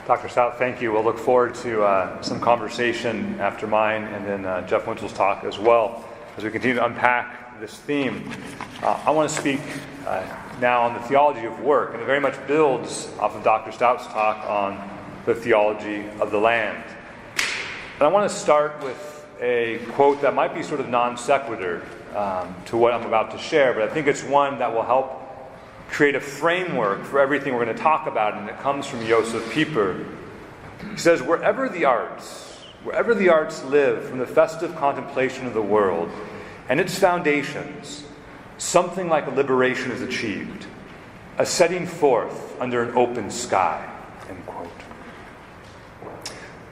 Dr. Stout, thank you. We'll look forward to some conversation after mine and then Jeff Winchell's talk as well as we continue to unpack this theme. I want to speak now on the theology of work, and it very much builds off of Dr. Stout's talk on the theology of the land. And I want to start with a quote that might be sort of non sequitur to what I'm about to share, but I think it's one that will help create a framework for everything we're going to talk about, and it comes from Joseph Pieper. He says, wherever the arts live from the festive contemplation of the world and its foundations, something like a liberation is achieved, a setting forth under an open sky. End quote.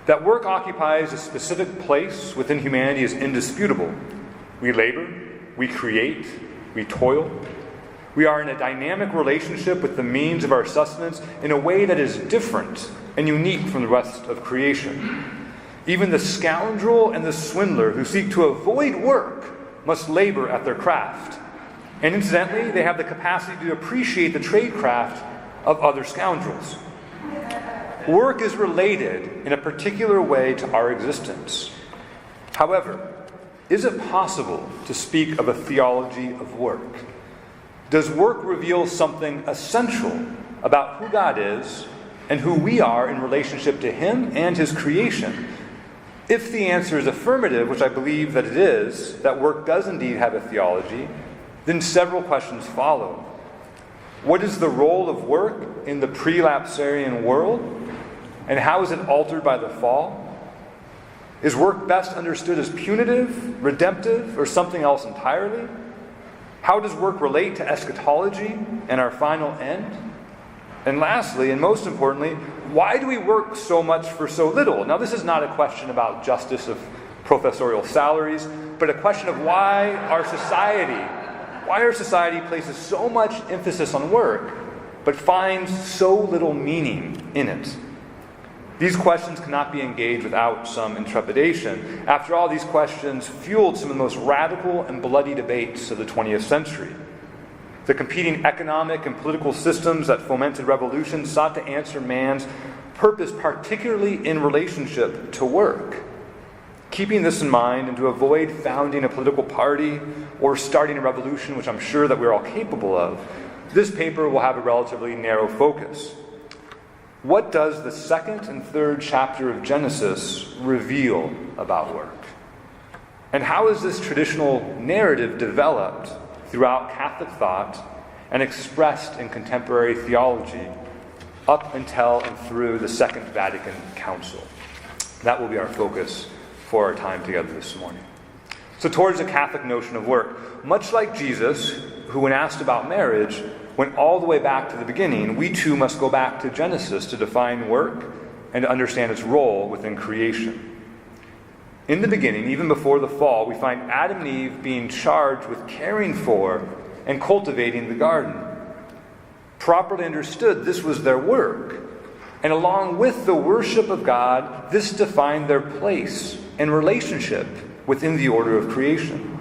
That work occupies a specific place within humanity is indisputable. We labor, we create, we toil. We are in a dynamic relationship with the means of our sustenance in a way that is different and unique from the rest of creation. Even the scoundrel and the swindler who seek to avoid work must labor at their craft. And incidentally, they have the capacity to appreciate the trade craft of other scoundrels. Work is related in a particular way to our existence. However, is it possible to speak of a theology of work? Does work reveal something essential about who God is and who we are in relationship to Him and His creation? If the answer is affirmative, which I believe that it is, that work does indeed have a theology, then several questions follow. What is the role of work in the pre-lapsarian world? And how is it altered by the fall? Is work best understood as punitive, redemptive, or something else entirely? How does work relate to eschatology and our final end? And lastly, and most importantly, why do we work so much for so little? Now, this is not a question about justice of professorial salaries, but a question of why our society places so much emphasis on work, but finds so little meaning in it. These questions cannot be engaged without some intrepidation. After all, these questions fueled some of the most radical and bloody debates of the 20th century. The competing economic and political systems that fomented revolution sought to answer man's purpose, particularly in relationship to work. Keeping this in mind, and to avoid founding a political party or starting a revolution, which I'm sure that we're all capable of, this paper will have a relatively narrow focus. What does the second and third chapter of Genesis reveal about work? And how is this traditional narrative developed throughout Catholic thought and expressed in contemporary theology up until and through the Second Vatican Council? That will be our focus for our time together this morning. So towards the Catholic notion of work, much like Jesus, who when asked about marriage, went all the way back to the beginning, we too must go back to Genesis to define work and to understand its role within creation. In the beginning, even before the fall, we find Adam and Eve being charged with caring for and cultivating the garden. Properly understood, this was their work. And along with the worship of God, this defined their place and relationship within the order of creation.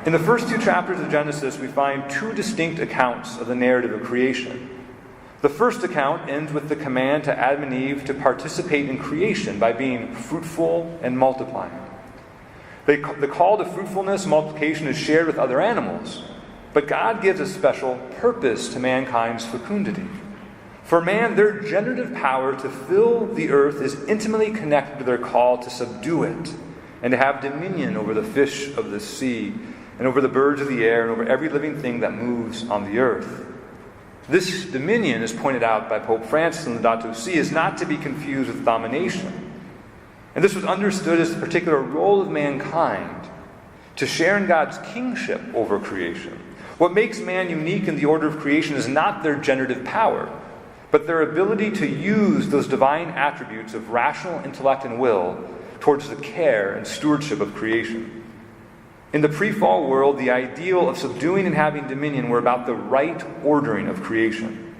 In the first two chapters of Genesis, we find two distinct accounts of the narrative of creation. The first account ends with the command to Adam and Eve to participate in creation by being fruitful and multiplying. The call to fruitfulness and multiplication is shared with other animals, but God gives a special purpose to mankind's fecundity. For man, their generative power to fill the earth is intimately connected to their call to subdue it and to have dominion over the fish of the sea, and over the birds of the air, and over every living thing that moves on the earth. This dominion, as pointed out by Pope Francis in Laudato Si, is not to be confused with domination. And this was understood as the particular role of mankind to share in God's kingship over creation. What makes man unique in the order of creation is not their generative power, but their ability to use those divine attributes of rational intellect and will towards the care and stewardship of creation. In the pre-fall world, the ideal of subduing and having dominion were about the right ordering of creation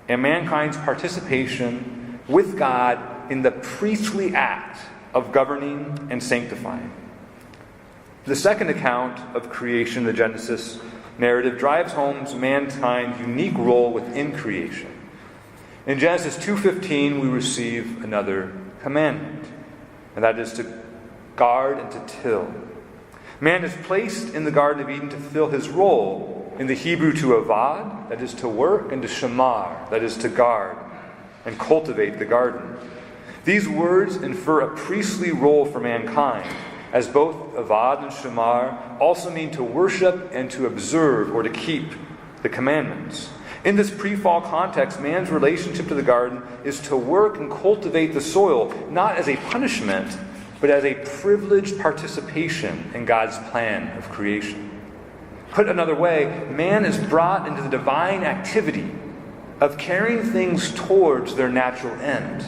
and mankind's participation with God in the priestly act of governing and sanctifying. The second account of creation, the Genesis narrative, drives home mankind's unique role within creation. In Genesis 2:15, we receive another commandment, and that is to guard and to till. Man is placed in the Garden of Eden to fill his role, in the Hebrew to avad, that is to work, and to shamar, that is to guard and cultivate the garden. These words infer a priestly role for mankind, as both avad and shamar also mean to worship and to observe or to keep the commandments. In this pre-fall context, man's relationship to the garden is to work and cultivate the soil, not as a punishment, but as a privileged participation in God's plan of creation. Put another way, man is brought into the divine activity of carrying things towards their natural end.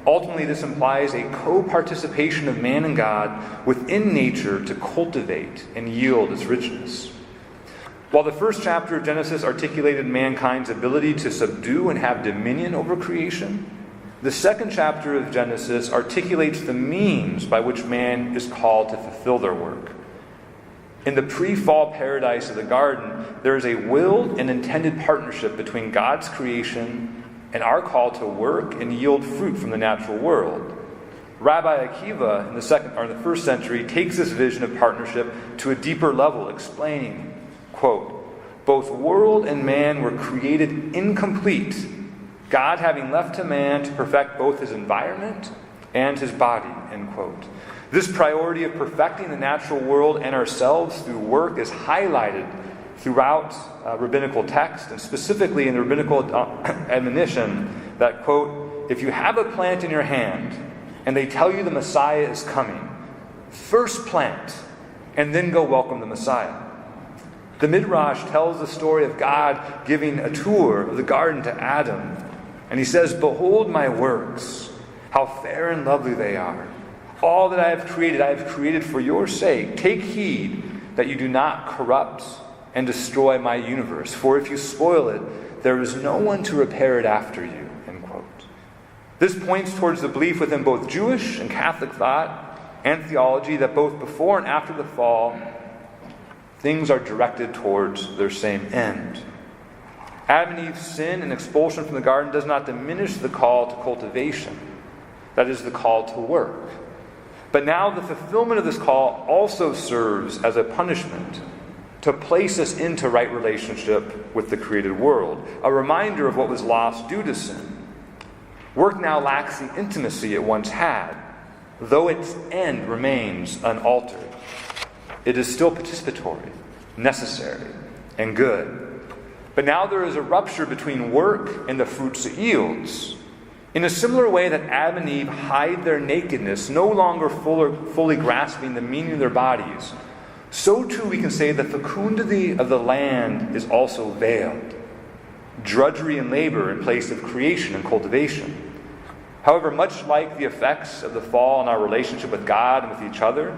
Ultimately, this implies a co-participation of man and God within nature to cultivate and yield its richness. While the first chapter of Genesis articulated mankind's ability to subdue and have dominion over creation, the second chapter of Genesis articulates the means by which man is called to fulfill their work. In the pre-fall paradise of the garden, there is a willed and intended partnership between God's creation and our call to work and yield fruit from the natural world. Rabbi Akiva in the first century takes this vision of partnership to a deeper level, explaining, quote, "Both world and man were created incomplete, God having left to man to perfect both his environment and his body," end quote. This priority of perfecting the natural world and ourselves through work is highlighted throughout rabbinical text, and specifically in the rabbinical admonition that, quote, "If you have a plant in your hand and they tell you the Messiah is coming, first plant and then go welcome the Messiah." The Midrash tells the story of God giving a tour of the garden to Adam, and he says, "Behold my works, how fair and lovely they are. All that I have created for your sake. Take heed that you do not corrupt and destroy my universe. For if you spoil it, there is no one to repair it after you." End quote. This points towards the belief within both Jewish and Catholic thought and theology that both before and after the fall, things are directed towards their same end. Adam and Eve's sin and expulsion from the garden does not diminish the call to cultivation. That is the call to work. But now the fulfillment of this call also serves as a punishment to place us into right relationship with the created world, a reminder of what was lost due to sin. Work now lacks the intimacy it once had, though its end remains unaltered. It is still participatory, necessary, and good. But now there is a rupture between work and the fruits it yields. In a similar way that Adam and Eve hide their nakedness, no longer fully grasping the meaning of their bodies, so too we can say the fecundity of the land is also veiled. Drudgery and labor in place of creation and cultivation. However, much like the effects of the fall on our relationship with God and with each other,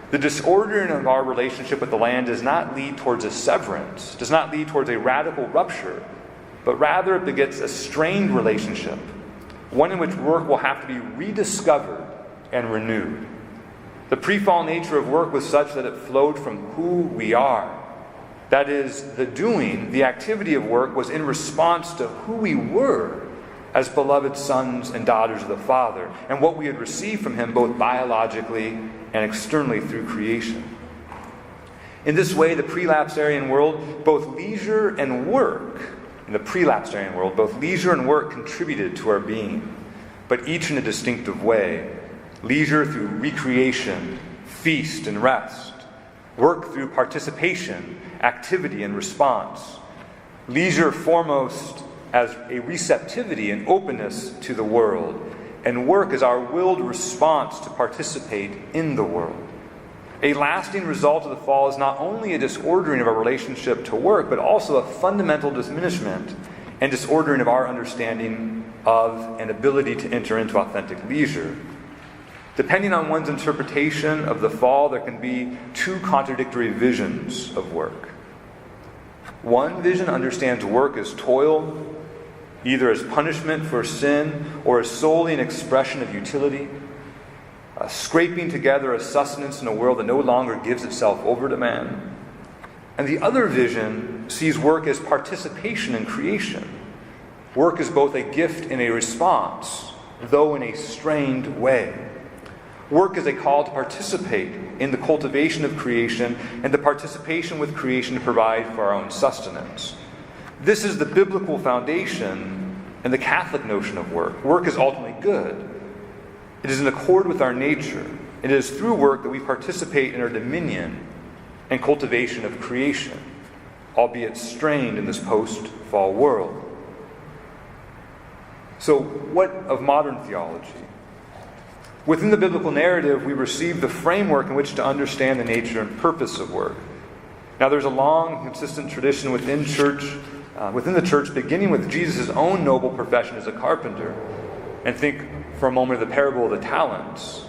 the disordering of our relationship with the land does not lead towards a severance, does not lead towards a radical rupture, but rather it begets a strained relationship, one in which work will have to be rediscovered and renewed. The pre-fall nature of work was such that it flowed from who we are. That is, the doing, the activity of work was in response to who we were as beloved sons and daughters of the Father, and what we had received from Him both biologically and externally through creation. In this way, the prelapsarian world, both leisure and work, in the prelapsarian world, both leisure and work contributed to our being, but each in a distinctive way. Leisure through recreation, feast and rest. Work through participation, activity and response. Leisure foremost as a receptivity and openness to the world, and work as our willed response to participate in the world. A lasting result of the fall is not only a disordering of our relationship to work, but also a fundamental diminishment and disordering of our understanding of and ability to enter into authentic leisure. Depending on one's interpretation of the fall, there can be two contradictory visions of work. One vision understands work as toil, either as punishment for sin or as solely an expression of utility, scraping together a sustenance in a world that no longer gives itself over to man. And the other vision sees work as participation in creation, Work is both a gift and a response, though in a strained way. Work is a call to participate in the cultivation of creation and the participation with creation to provide for our own sustenance. This is the biblical foundation and the Catholic notion of work. Work is ultimately good. It is in accord with our nature. It is through work that we participate in our dominion and cultivation of creation, albeit strained in this post-fall world. So, what of modern theology? Within the biblical narrative, we receive the framework in which to understand the nature and purpose of work. Now, there's a long, consistent tradition within the church, beginning with Jesus' own noble profession as a carpenter. And think for a moment of the parable of the talents.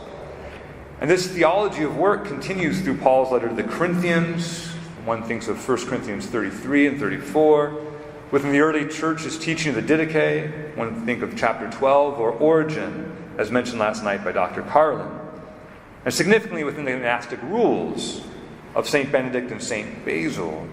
And this theology of work continues through Paul's letter to the Corinthians. One thinks of 1 Corinthians 33 and 34. Within the early church's teaching of the Didache, one would think of chapter 12, or Origen, as mentioned last night by Dr. Carlin. And significantly within the monastic rules of St. Benedict and St. Basil.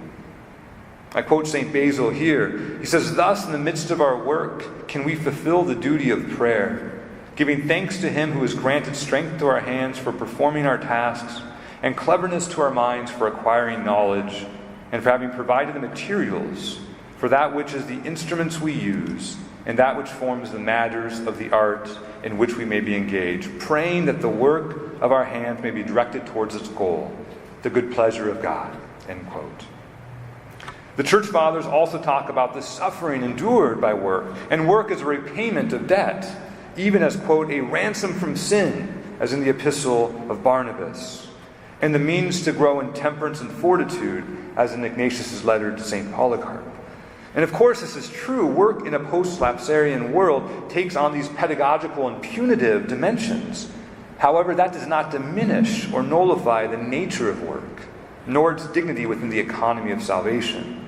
I quote St. Basil here. He says, "Thus, in the midst of our work, can we fulfill the duty of prayer, giving thanks to Him who has granted strength to our hands for performing our tasks, and cleverness to our minds for acquiring knowledge, and for having provided the materials for that which is the instruments we use, and that which forms the matters of the art in which we may be engaged, praying that the work of our hands may be directed towards its goal, the good pleasure of God." End quote. The Church Fathers also talk about the suffering endured by work, and work as a repayment of debt, even as, quote, "a ransom from sin," as in the epistle of Barnabas, and the means to grow in temperance and fortitude, as in Ignatius' letter to St. Polycarp. And of course, this is true. Work in a post-lapsarian world takes on these pedagogical and punitive dimensions. However, that does not diminish or nullify the nature of work, nor its dignity within the economy of salvation.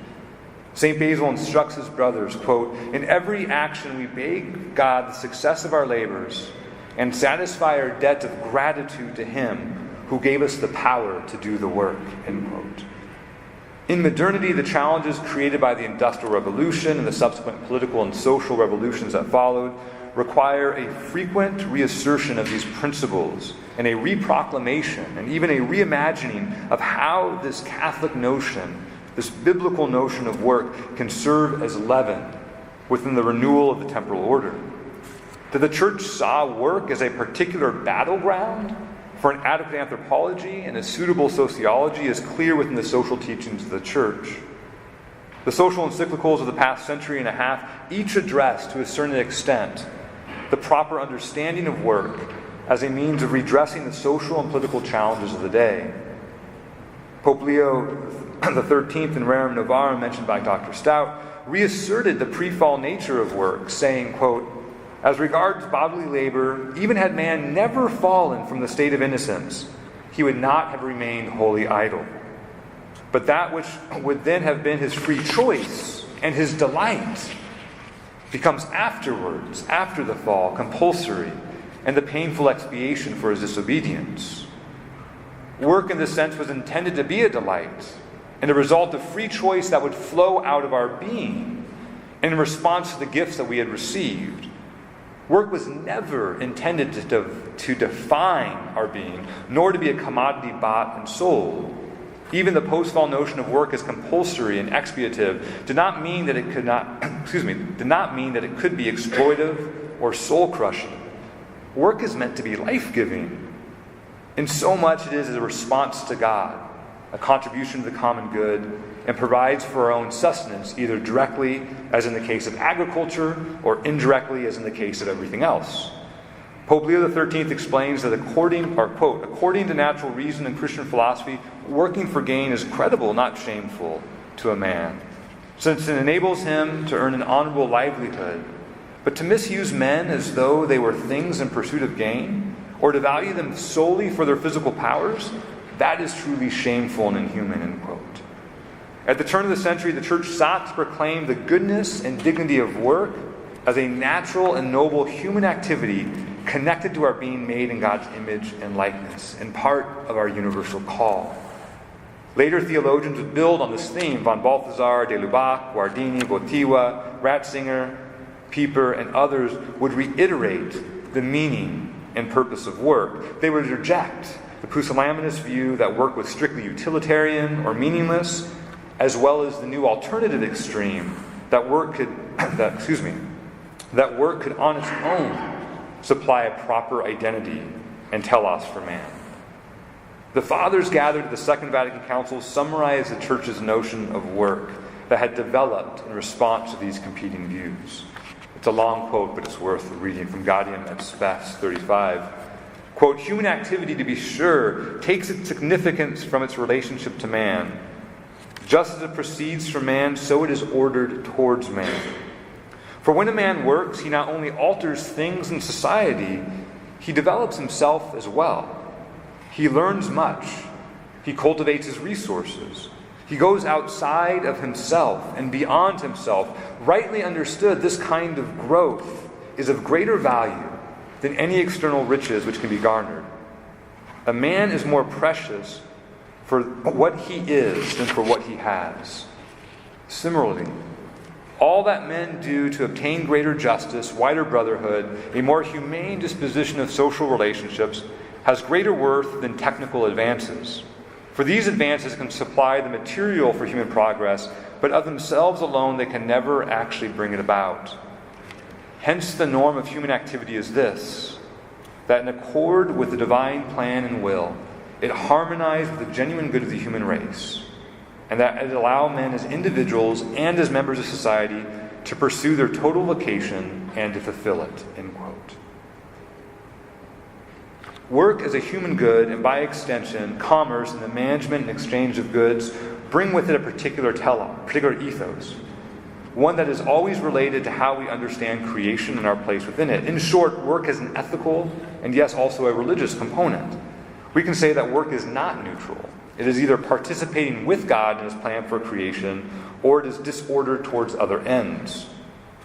St. Basil instructs his brothers, quote, "In every action we beg God the success of our labors and satisfy our debt of gratitude to Him who gave us the power to do the work." End quote. In modernity, the challenges created by the Industrial Revolution and the subsequent political and social revolutions that followed require a frequent reassertion of these principles and a reproclamation and even a reimagining of how this Catholic notion, this biblical notion of work, can serve as leaven within the renewal of the temporal order. That the Church saw work as a particular battleground for an adequate anthropology and a suitable sociology is clear within the social teachings of the Church. The social encyclicals of the past century and a half each address, to a certain extent, the proper understanding of work as a means of redressing the social and political challenges of the day. Pope Leo XIII in Rerum Novarum, mentioned by Dr. Stout, reasserted the pre-fall nature of work, saying, quote, "As regards bodily labor, even had man never fallen from the state of innocence, he would not have remained wholly idle. But that which would then have been his free choice and his delight becomes afterwards, after the fall, compulsory and the painful expiation for his disobedience." Work in this sense was intended to be a delight and a result of free choice that would flow out of our being in response to the gifts that we had received. Work was never intended to define our being, nor to be a commodity bought and sold. Even the post-fall notion of work as compulsory and expiative did not mean that it could be exploitive or soul-crushing. Work is meant to be life-giving. In so much it is a response to God, a contribution to the common good, and provides for our own sustenance, either directly, as in the case of agriculture, or indirectly, as in the case of everything else. Pope Leo XIII explains that according to natural reason and Christian philosophy, working for gain is credible, not shameful, to a man, since it enables him to earn an honorable livelihood. But to misuse men as though they were things in pursuit of gain, or to value them solely for their physical powers, that is truly shameful and inhuman, end quote. At the turn of the century, the Church sought to proclaim the goodness and dignity of work as a natural and noble human activity connected to our being made in God's image and likeness, and part of our universal call. Later theologians would build on this theme: von Balthasar, de Lubac, Guardini, Wojtyła, Ratzinger, Pieper, and others would reiterate the meaning and purpose of work. They would reject the pusillanimous view that work was strictly utilitarian or meaningless, as well as the new alternative extreme that work could on its own supply a proper identity and telos for man. The Fathers gathered at the Second Vatican Council summarized the Church's notion of work that had developed in response to these competing views. It's a long quote, but it's worth reading from Gaudium at Spes 35. Quote, "Human activity, to be sure, takes its significance from its relationship to man. Just as it proceeds from man, so it is ordered towards man. For when a man works, he not only alters things in society, he develops himself as well. He learns much. He cultivates his resources. He goes outside of himself and beyond himself. Rightly understood, this kind of growth is of greater value than any external riches which can be garnered. A man is more precious for what he is than for what he has. Similarly, all that men do to obtain greater justice, wider brotherhood, a more humane disposition of social relationships, has greater worth than technical advances. For these advances can supply the material for human progress, but of themselves alone they can never actually bring it about. Hence the norm of human activity is this, that in accord with the divine plan and will, it harmonizes with the genuine good of the human race, and that it allows men as individuals and as members of society to pursue their total vocation and to fulfill it." End quote. Work as a human good, and by extension, commerce and the management and exchange of goods, bring with it a particular ethos, one that is always related to how we understand creation and our place within it. In short, work has an ethical and yes, also a religious component. We can say that work is not neutral. It is either participating with God in his plan for creation, or it is disordered towards other ends.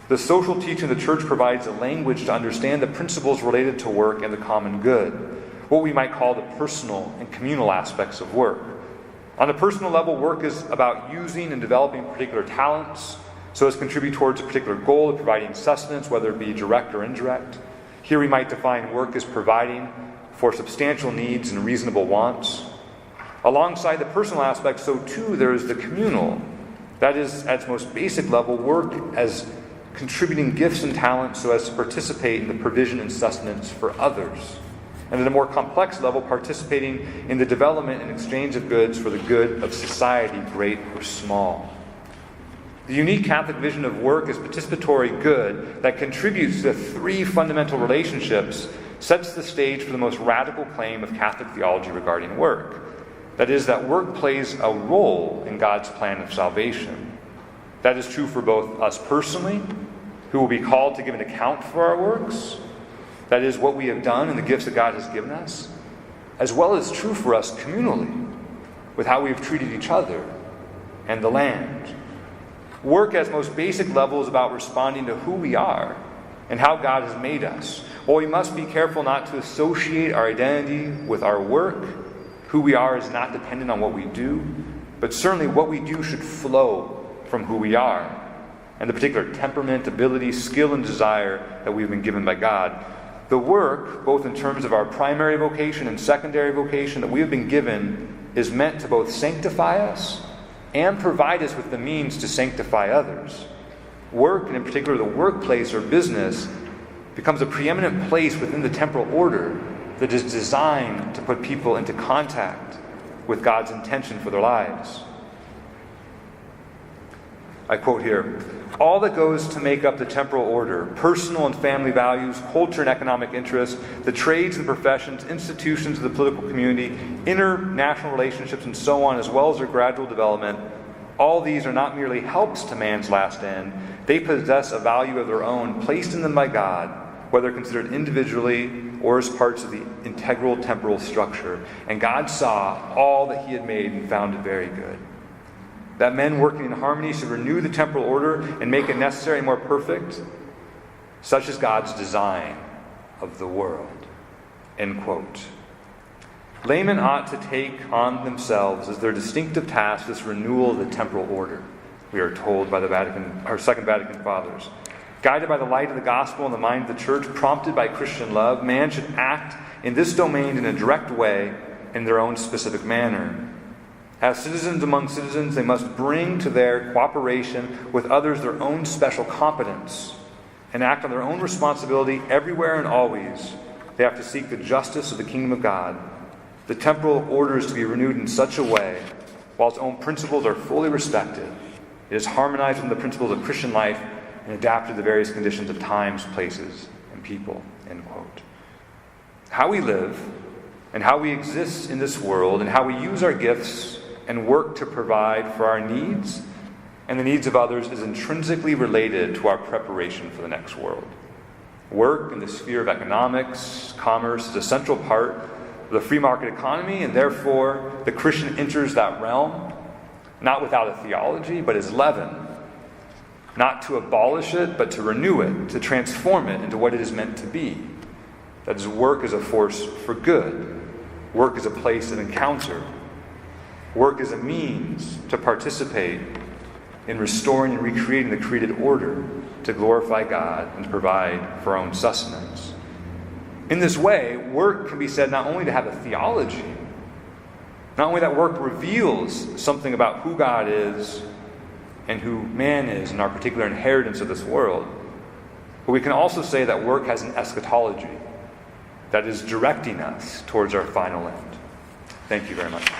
The social teaching of the Church provides a language to understand the principles related to work and the common good, what we might call the personal and communal aspects of work. On a personal level, work is about using and developing particular talents so as to contribute towards a particular goal of providing sustenance, whether it be direct or indirect. Here we might define work as providing for substantial needs and reasonable wants. Alongside the personal aspect, so too there is the communal. That is, at its most basic level, work as contributing gifts and talents so as to participate in the provision and sustenance for others. And at a more complex level, participating in the development and exchange of goods for the good of society, great or small. The unique Catholic vision of work as participatory good that contributes to the three fundamental relationships sets the stage for the most radical claim of Catholic theology regarding work. That is, that work plays a role in God's plan of salvation. That is true for both us personally, who will be called to give an account for our works, that is, what we have done and the gifts that God has given us, as well as true for us communally, with how we have treated each other and the land. Work at its most basic level is about responding to who we are and how God has made us. While we must be careful not to associate our identity with our work, who we are is not dependent on what we do, but certainly what we do should flow from who we are, and the particular temperament, ability, skill, and desire that we've been given by God. The work, both in terms of our primary vocation and secondary vocation that we have been given, is meant to both sanctify us and provide us with the means to sanctify others. Work, and in particular the workplace or business, becomes a preeminent place within the temporal order that is designed to put people into contact with God's intention for their lives. I quote here, "All that goes to make up the temporal order, personal and family values, culture and economic interests, the trades and professions, institutions of the political community, international relationships, and so on, as well as their gradual development, all these are not merely helps to man's last end. They possess a value of their own, placed in them by God, whether considered individually or as parts of the integral temporal structure. And God saw all that he had made and found it very good. That men working in harmony should renew the temporal order and make it necessary and more perfect. Such is God's design of the world." End quote. Laymen ought to take on themselves as their distinctive task this renewal of the temporal order, we are told by the Second Vatican Fathers. Guided by the light of the gospel and the mind of the church, prompted by Christian love, man should act in this domain in a direct way in their own specific manner. As citizens among citizens, they must bring to their cooperation with others their own special competence and act on their own responsibility everywhere and always. They have to seek the justice of the kingdom of God. The temporal order is to be renewed in such a way, while its own principles are fully respected, it is harmonized with the principles of Christian life and adapted to the various conditions of times, places, and people. End quote. How we live and how we exist in this world and how we use our gifts and work to provide for our needs and the needs of others is intrinsically related to our preparation for the next world. Work in the sphere of economics, commerce is a central part of the free market economy, and therefore the Christian enters that realm not without a theology, but as leaven. Not to abolish it, but to renew it, to transform it into what it is meant to be. That is, work is a force for good. Work is a place of encounter. Work is a means to participate in restoring and recreating the created order, to glorify God and to provide for our own sustenance. In this way, work can be said not only to have a theology, not only that work reveals something about who God is and who man is in our particular inheritance of this world, but we can also say that work has an eschatology that is directing us towards our final end. Thank you very much.